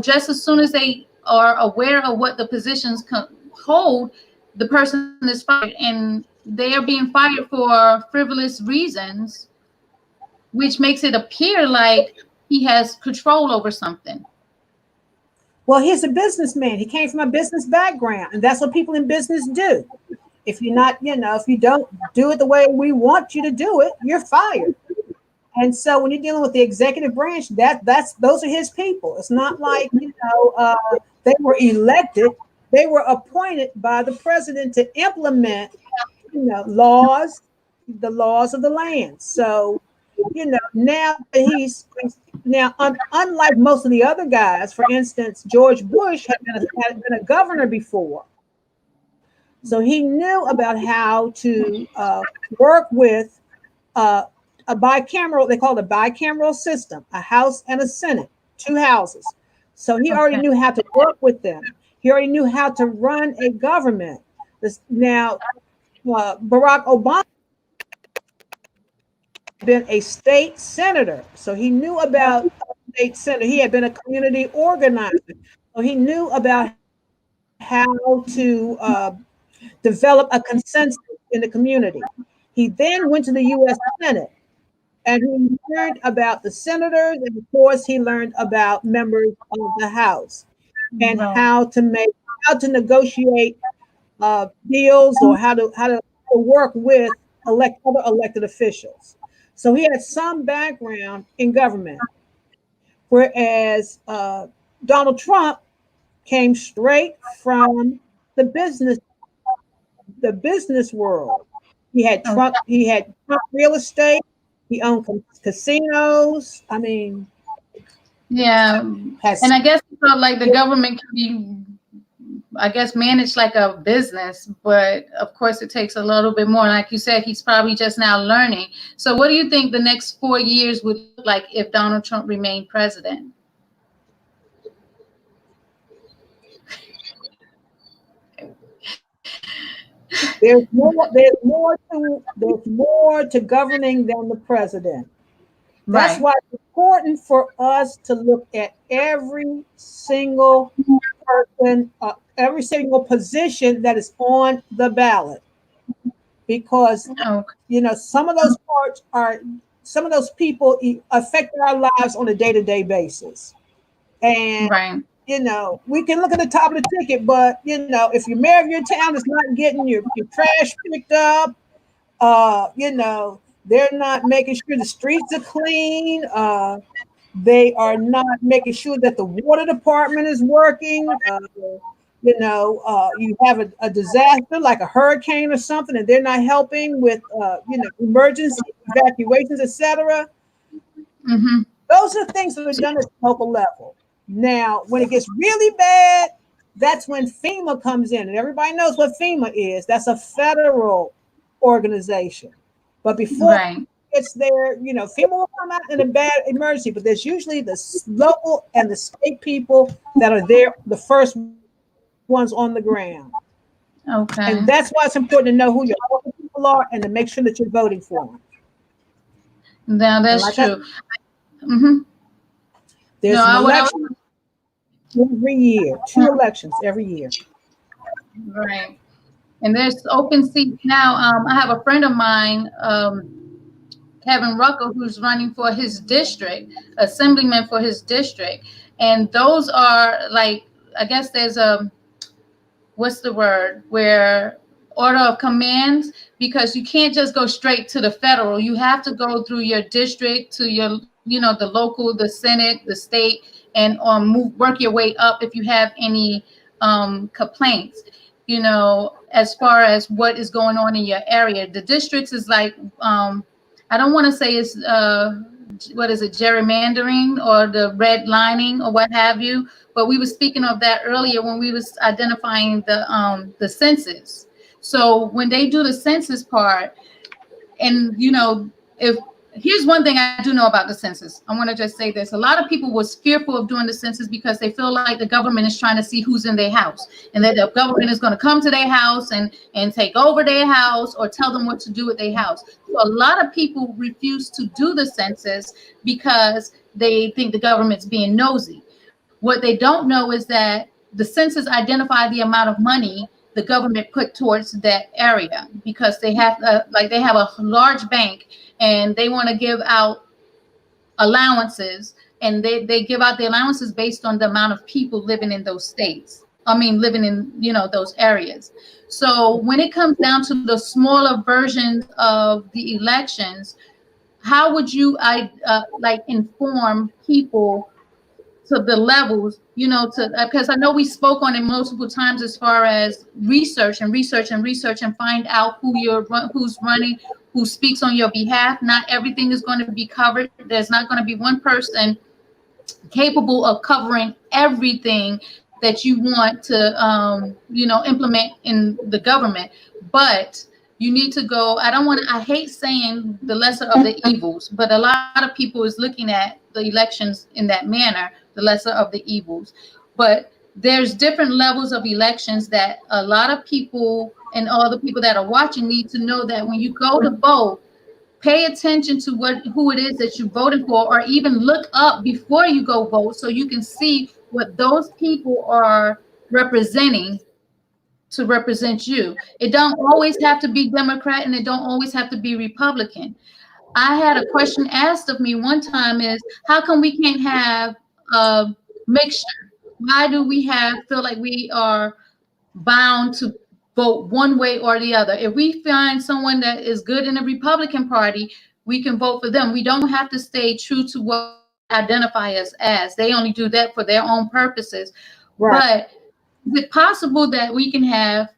just as soon as they are aware of what the positions hold, the person is fired, and they are being fired for frivolous reasons, which makes it appear like he has control over something.
Well, he's a businessman. He came from a business background, and that's what people in business do. If you're not, if you don't do it the way we want you to do it, you're fired. And so when you're dealing with the executive branch, those are his people. It's not like, they were elected. They were appointed by the president to implement, the laws of the land. So, now unlike most of the other guys, for instance, George Bush had been a governor before. So he knew about how to work with a bicameral, they call it a bicameral system, a House and a Senate, 2 houses. So he already knew how to work with them. He already knew how to run a government. Now, Barack Obama had been a state senator, so he knew about state senator. He had been a community organizer, so he knew about how to develop a consensus in the community. He then went to the U.S. Senate, and he learned about the senators, and of course, he learned about members of the House and how to negotiate deals, or how to work with other elected officials. So he had some background in government, whereas Donald Trump came straight from the business world. He had Trump real estate. He owned casinos. I mean,
yeah. And I guess it felt like the government can be, managed like a business, but of course it takes a little bit more. Like you said, he's probably just now learning. So what do you think the next 4 years would look like if Donald Trump remained president?
There's more to governing than the president. That's why it's important for us to look at every single person, every single position that is on the ballot, because
Okay.
some of those parts are some of those people affect our lives on a day-to-day basis. And
Right.
we can look at the top of the ticket, but if your mayor of your town is not getting your trash picked up, they're not making sure the streets are clean. They are not making sure that the water department is working. You have a disaster like a hurricane or something, and they're not helping with, emergency evacuations, etc.
Mm-hmm.
Those are things that are done at the local level. Now, when it gets really bad, that's when FEMA comes in, and everybody knows what FEMA is. That's a federal organization. But before
Right.
it's there, FEMA will come out in a bad emergency, but there's usually the local and the state people that are there, the first ones on the ground.
Okay.
And that's why it's important to know who your local people are and to make sure that you're voting for them.
Now that's
like
true. Mm-hmm.
There's an election every year, 2 elections every year.
Right. And there's open seats now. I have a friend of mine, Kevin Rucker, who's running for his district, assemblyman for his district. And those are like, I guess there's what's the word, where order of commands, because you can't just go straight to the federal. You have to go through your district to your, the local, the Senate, the state, and work your way up if you have any complaints, as far as what is going on in your area. The districts is like, I don't want to say it's, what is it, gerrymandering or the redlining or what have you. But we were speaking of that earlier when we was identifying the census. So when they do the census part, and if here's one thing I do know about the census. I want to just say this. A lot of people was fearful of doing the census because they feel like the government is trying to see who's in their house, and that the government is going to come to their house and take over their house or tell them what to do with their house. So a lot of people refuse to do the census because they think the government's being nosy. What they don't know is that the census identify the amount of money the government put towards that area, because they have they have a large bank and they want to give out allowances, and they give out the allowances based on the amount of people living in those states. Living in, those areas. So when it comes down to the smaller versions of the elections, how would you inform people to the levels, because I know we spoke on it multiple times as far as research and find out who's running, who speaks on your behalf. Not everything is going to be covered. There's not going to be one person capable of covering everything that you want to, implement in the government. But you need to go, I hate saying the lesser of the evils, but a lot of people is looking at the elections in that manner, the lesser of the evils. But there's different levels of elections that a lot of people and all the people that are watching need to know, that when you go to vote, pay attention to who it is that you're voting for, or even look up before you go vote so you can see what those people are representing to represent you. It don't always have to be Democrat, and it don't always have to be Republican. I had a question asked of me one time is, how come we can't have a mixture? Why do we feel like we are bound to vote one way or the other? If we find someone that is good in the Republican Party, we can vote for them. We don't have to stay true to what they identify us as. They only do that for their own purposes. Right. But is it possible that we can have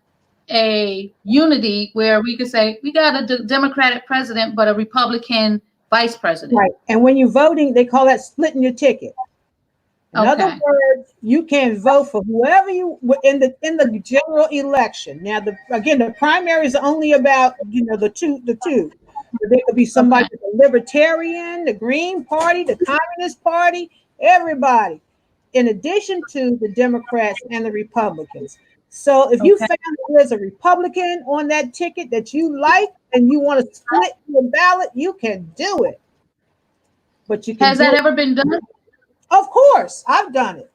a unity where we could say we got a Democratic president but a Republican vice president?
Right. And when you're voting, they call that splitting your ticket. In other words, you can vote for whoever you in the general election. Now, the primaries are only about the two. There could be somebody with the Libertarian, the Green Party, the Communist Party, everybody, in addition to the Democrats and the Republicans. So if you found that there's a Republican on that ticket that you like and you want to split your ballot, you can do it. But you can.
Has that ever been done?
Of course, I've done it.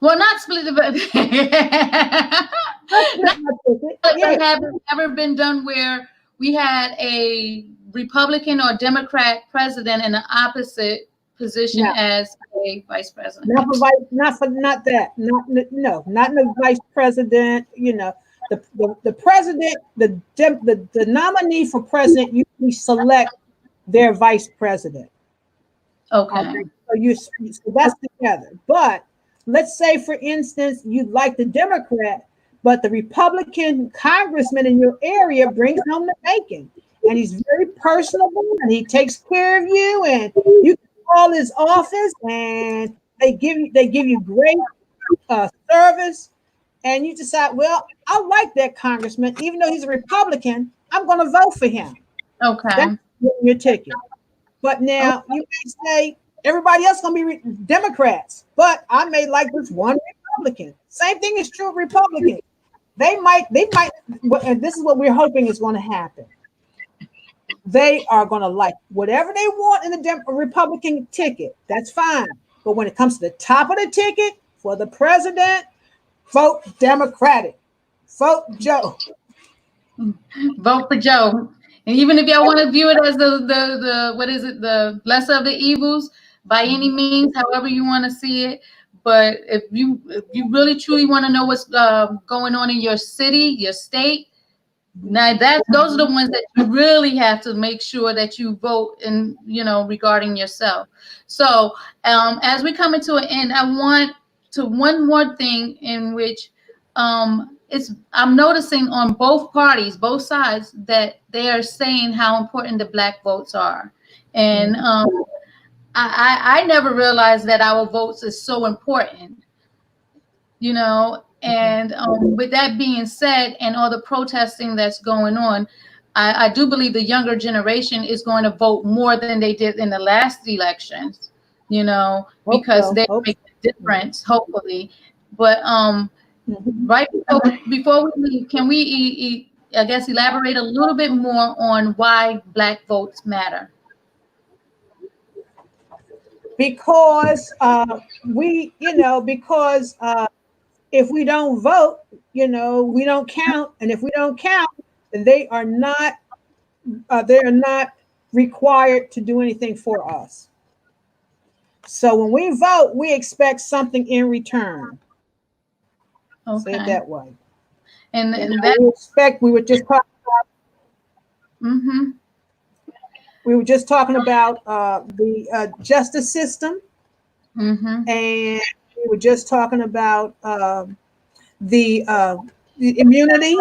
Well, not split the vote.
Yeah.
It hasn't ever been done where we had a Republican or Democrat president in the opposite position
No.
as a vice president.
Not that. No, not in the vice president. You know, the president, the nominee for president usually select their vice president.
Okay.
So that's together. But let's say, for instance, you like the Democrat, but the Republican congressman in your area brings home the bacon, and he's very personable, and he takes care of you, and you can call his office, and they give you great service, and you decide, well, I like that congressman, even though he's a Republican, I'm going to vote for him.
Okay.
That's your ticket. But now you may say everybody else gonna be Democrats, but I may like this one Republican. Same thing is true of Republicans. They might, and this is what we're hoping is going to happen. They are going to like whatever they want in the Republican ticket. That's fine. But when it comes to the top of the ticket for the president, vote Democratic. Vote Joe.
Vote for Joe. And even if y'all want to view it as the what is it, the lesser of the evils, by any means, however you want to see it. But if you really truly want to know what's going on in your city, your state, now those are the ones that you really have to make sure that you vote in, regarding yourself. So as we come into an end, I want to one more thing in which I'm noticing on both parties, both sides, that they are saying how important the Black votes are. And I never realized that our votes is so important, and with that being said, and all the protesting that's going on, I do believe the younger generation is going to vote more than they did in the last elections, because they make a difference, hopefully. But right before we leave, can we, I guess, elaborate a little bit more on why Black votes matter?
Because if we don't vote, we don't count, and if we don't count, then they are not required to do anything for us. So when we vote, we expect something in return.
Okay.
Say it that way.
And that
we were just talking about. We were just talking about the justice system, and we were just talking about the immunity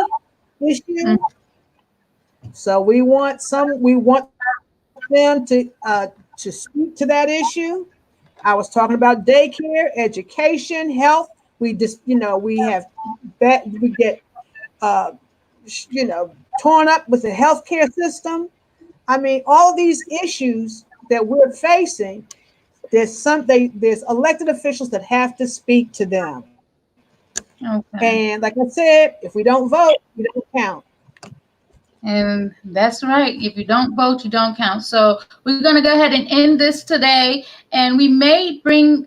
issue. So we want them to speak to that issue. I was talking about daycare, education, health. We just, we get torn up with the healthcare system. I mean, all these issues that we're facing, there's elected officials that have to speak to them. Okay. And like I said, if we don't vote, we don't count.
And that's right. If you don't vote, you don't count. So we're going to go ahead and end this today. And we may bring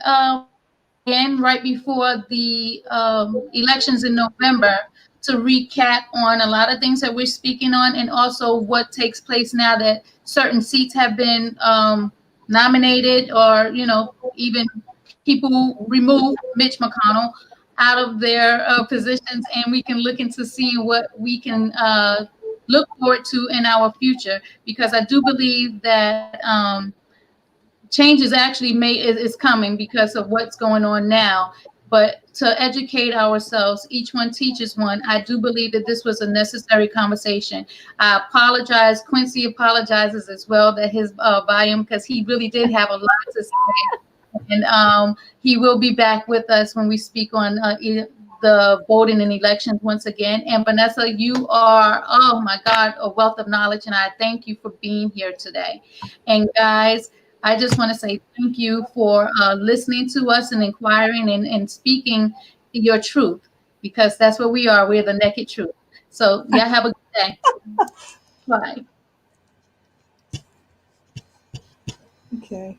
in right before the elections in November to recap on a lot of things that we're speaking on, and also what takes place now that certain seats have been nominated, or, even people remove Mitch McConnell out of their positions, and we can look into seeing what we can look forward to in our future, because I do believe that change is actually is coming because of what's going on now. But to educate ourselves, each one teaches one. I do believe that this was a necessary conversation. I apologize. Quincy apologizes as well that his volume, because he really did have a lot to say. And he will be back with us when we speak on the voting and elections once again. And Vanessa, you are, oh my God, a wealth of knowledge. And I thank you for being here today. And guys, I just want to say thank you for listening to us and inquiring and speaking your truth, because that's what we are. We're the naked truth. So yeah, have a good day. Bye.
Okay.